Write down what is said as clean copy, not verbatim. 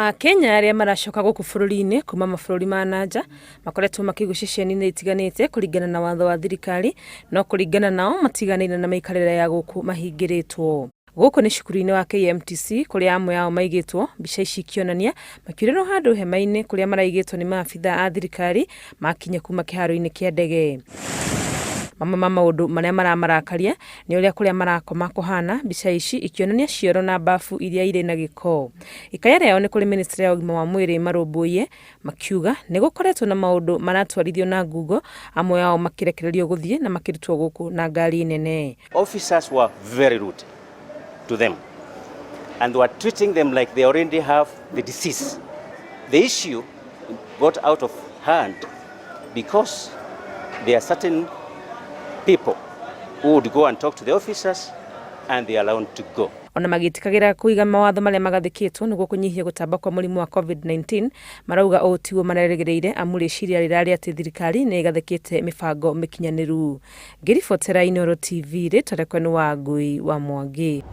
Akenya aria maracoka guku bururi-ini kuma mabũrũri ma nanja makoretwo makigucia ceceni-inĩ itiganĩte kũringana na watho wa thirikari, no kũringana nao matiganĩire na maikarĩre ya gũkũ mahingĩrĩtwo. Gũkũ nĩ cukuru-inĩ wa KMTC kũrĩa amwe ao maigĩtwo, mbica ici ikĩonania makiurĩrwo handũ hema-inĩ kũrĩa maraigĩtwo nĩ maabitha a thirikari makinya kuma kĩharo-inĩ kĩa ndege. Mamwe ma maũndũ marĩa maramarakaria nĩ ũrĩa kũrĩa marakoma kũhana, mbica ici ikĩonania cioro na bafu iria irĩ na gĩko. Ikaya rĩao nĩ kũrĩ ministry ya ũgima wa mwĩrĩ marũmbũiye makiuga nĩ gũkoretwo na maũndũ maratwarithio na ngungo, amwe ao makĩrekererio gũthiĩ na makĩrutwo gũkũ na ngari nene. Officers were very rude to them and were treating them like they already have the disease. The issue got out of hand because there are certain people who would go and talk to the officers and they are allowed to go. Ona magĩtĩkagĩra kũiga mawatho marĩa magathĩkĩtwo nĩguo kũnyihia gũtamba kwa mũrimũ wa COVID-19, marauga o tiguo marerĩgĩrĩire amu rĩciria rĩrarĩ atĩ thirikari nĩ ĩgathĩkĩte mĩbango mĩkinyanĩru. Ngĩribotera Inooro TV rĩtwa rĩakwa nĩ Wangui wa Mwangi.